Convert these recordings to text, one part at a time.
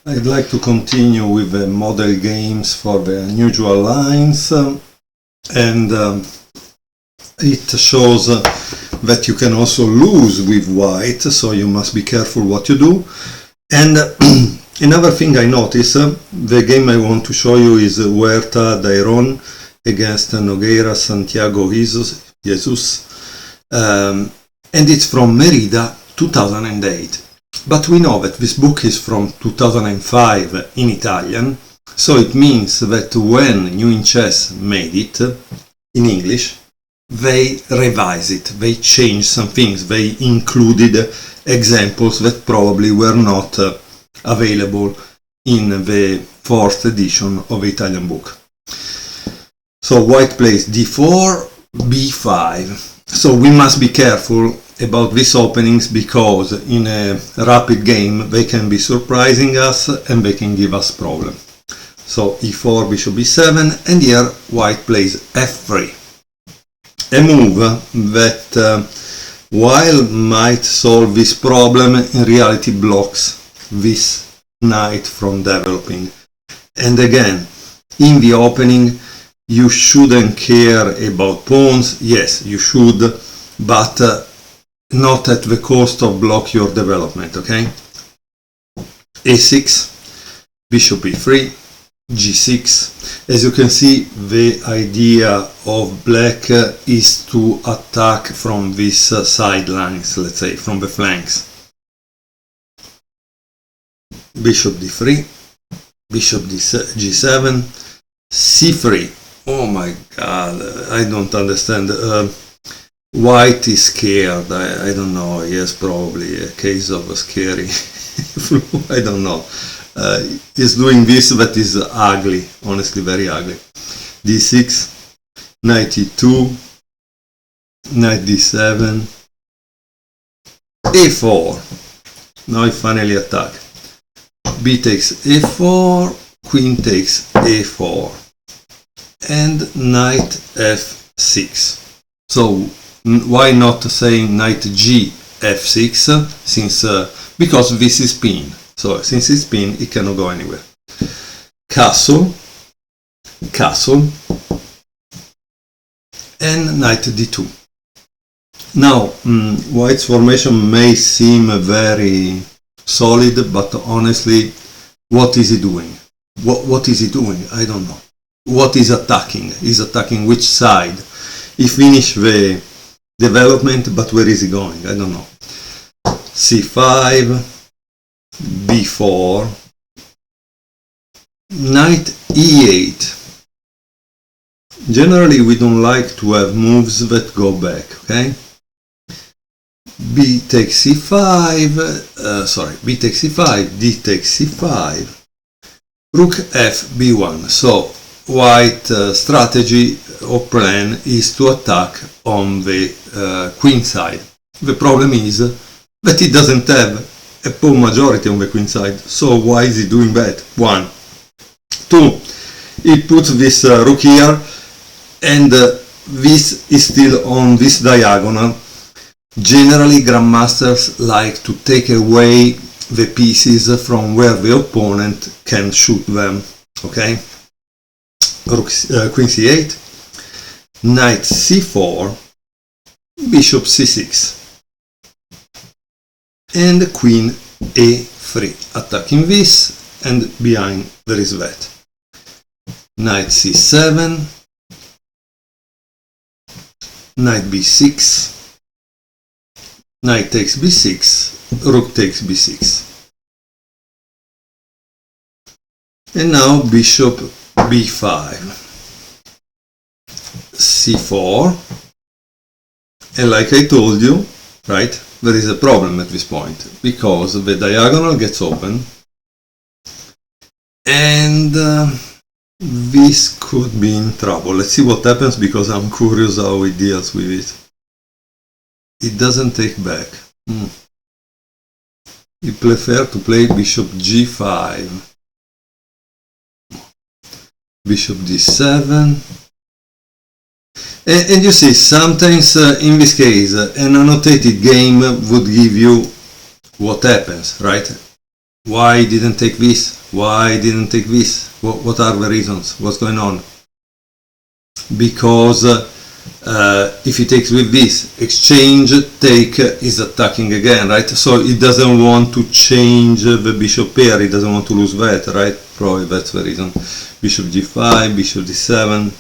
I'd like to continue with the model games for the unusual lines, and it shows that you can also lose with white, so you must be careful what you do. And another thing I noticed, the game I want to show you is Huerta Dairon against Nogueira Santiago Jesus, and it's from Merida 2008. But we know that this book is from 2005 in Italian, so it means that when New in Chess made it in English, they revised it, they changed some things, they included examples that probably were not available in the fourth edition of the Italian book. So white plays d4, b5. So we must be careful about these openings because in a rapid game they can be surprising us and they can give us problem. So e4, bishop b7, and here white plays f3. A move that while might solve this problem, in reality blocks this knight from developing. And again, in the opening, you shouldn't care about pawns. Yes, you should, but not at the cost of block your development, okay? a6, bishop e3, g6. As you can see, the idea of black is to attack from these sidelines, let's say, from the flanks. Bishop d3, bishop g7, c3. Oh my god, I don't understand. White is scared, I don't know, yes, probably a case of a scary flu, I don't know. He's doing this that is ugly, honestly very ugly. d6, knight e2, knight d7, a4. Now I finally attack. B takes a4, queen takes a4, and knight f6. So why not saying knight g f6 since because this is pin. So since it's pin, it cannot go anywhere. Castle, castle, and knight d2. Now white's formation may seem very solid, but honestly, what is he doing? What is he doing? I don't know. What is attacking? Is attacking which side? He finished the development, but where is he going? I don't know. c5, b4, knight e8. Generally, we don't like to have moves that go back, okay? B takes c5, b takes c5, d takes c5, rook f b1. So white strategy or plan is to attack on the queen side. The problem is that he doesn't have a pawn majority on the queen side, so why is he doing that? 1. 2. He puts this rook here, and this is still on this diagonal. Generally, grandmasters like to take away the pieces from where the opponent can shoot them, okay? Rook, queen c8, knight c4, bishop c6, and queen a3, attacking this, and behind there is that. Knight c7, knight b6, knight takes b6, rook takes b6. And now bishop b5, c4, and like I told you, right, there is a problem at this point, because the diagonal gets open, and this could be in trouble. Let's see what happens, because I'm curious how he deals with it. It doesn't take back. He prefers to play bishop g5. Bishop d7, and you see, sometimes in this case an annotated game would give you what happens, right? Why didn't take this? Why didn't take this? What are the reasons? What's going on? Because if he takes with this, exchange, take is attacking again, right? So he doesn't want to change the bishop pair, he doesn't want to lose that, right? Probably that's the reason. Bishop g5, bishop d7.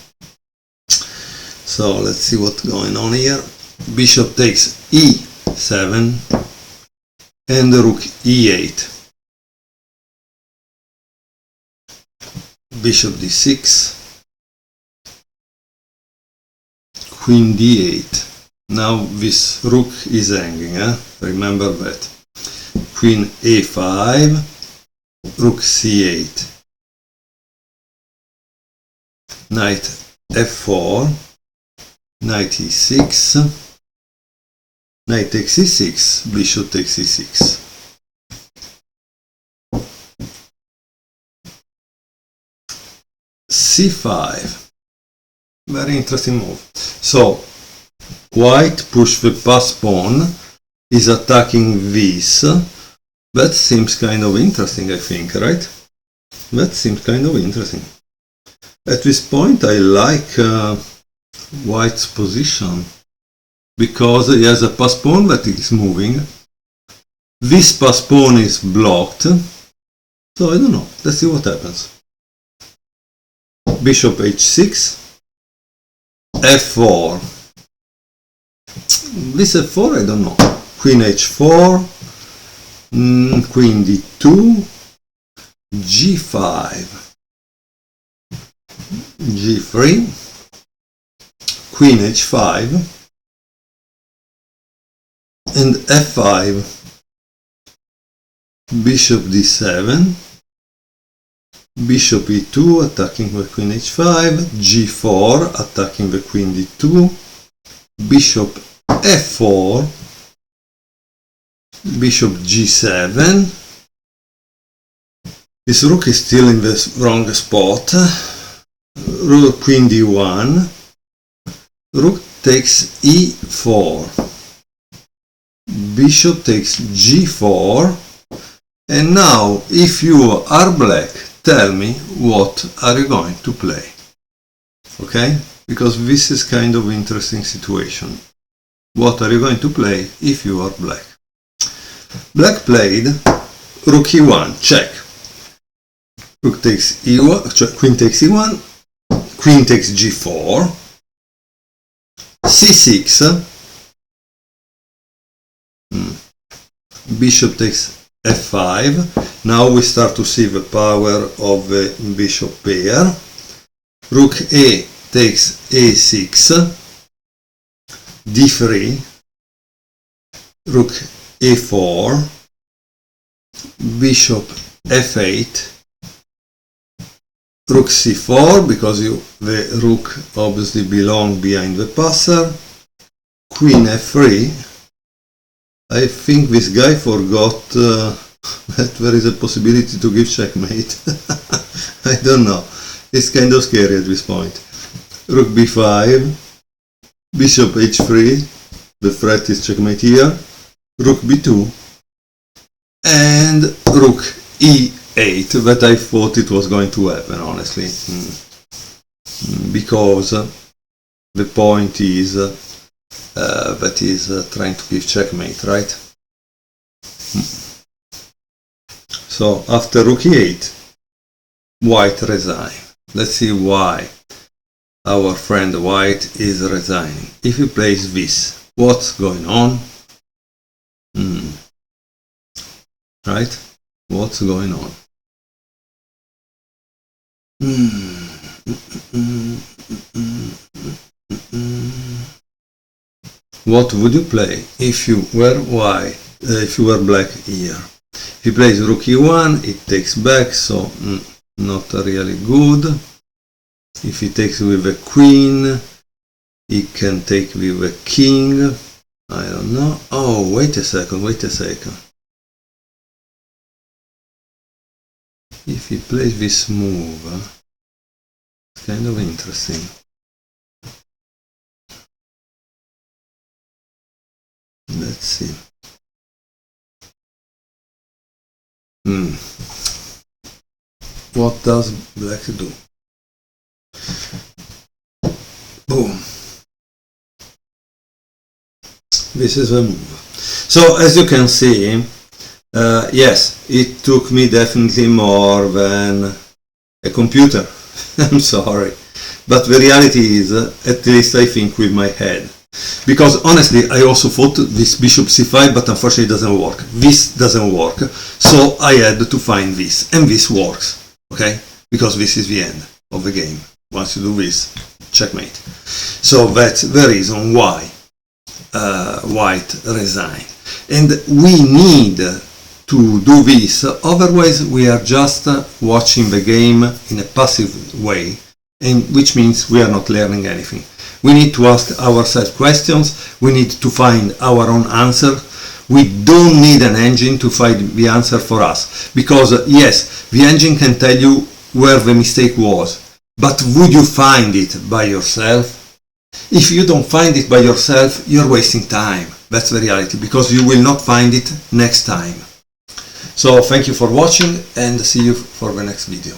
So let's see what's going on here. Bishop takes e7 and rook e8. Bishop d6. Queen d8. Now this rook is hanging, remember that. Queen a5, rook c8. Knight f4, knight e6, knight takes e6, bishop takes e6. c5. Very interesting move. So white push the pass pawn, is attacking this. That seems kind of interesting, I think, right? That seems kind of interesting. At this point I like white's position because he has a pass pawn that is moving. This pass pawn is blocked. So I don't know. Let's see what happens. Bishop h6. f4. This f4 I don't know. Queen h4, queen d2, g5, g3, queen h5, and f5, bishop d7, bishop e2 attacking the queen h5, g4 attacking the queen d2, bishop f4, bishop g7. This rook is still in the wrong spot. Rook queen d1, rook takes e4, bishop takes g4, and now if you are black, tell me what are you going to play, okay? Because this is kind of interesting situation. What are you going to play if you are black? Black played rook e1, check. Rook takes e1, queen takes e1, queen takes g4, c6, bishop takes f5. Now we start to see the power of the bishop pair. Rook a takes a6, d3, rook a4, bishop f8, rook c4 because the rook obviously belongs behind the passer, queen f3. I think this guy forgot that there is a possibility to give checkmate. I don't know. It's kind of scary at this point. Rook b5, bishop h3, the threat is checkmate here, rook b2, and rook e8, that I thought it was going to happen, honestly. Because the point is that is trying to give checkmate, right? So after rook e8, white resign. Let's see why our friend white is resigning. If he plays this, what's going on? Right? What's going on? What would you play if you were white, if you were black here? If he plays rook e1, it takes back, so not really good. If he takes with a queen, he can take with a king. I don't know. Oh, wait a second. If he plays this move, it's kind of interesting. Let's see. What does black do? Boom. This is a move. So as you can see, yes, it took me definitely more than a computer. I'm sorry. But the reality is, at least I think with my head. Because honestly, I also thought this bishop c5, but unfortunately it doesn't work. This doesn't work. So I had to find this. And this works. Okay? Because this is the end of the game. Once you do this, checkmate. So that's the reason why white resigned. And we need to do this, otherwise we are just watching the game in a passive way, and which means we are not learning anything. We need to ask ourselves questions, we need to find our own answer. We don't need an engine to find the answer for us, because yes, the engine can tell you where the mistake was, but would you find it by yourself? If you don't find it by yourself, you're wasting time. That's the reality, because you will not find it next time. So thank you for watching, and see you for the next video.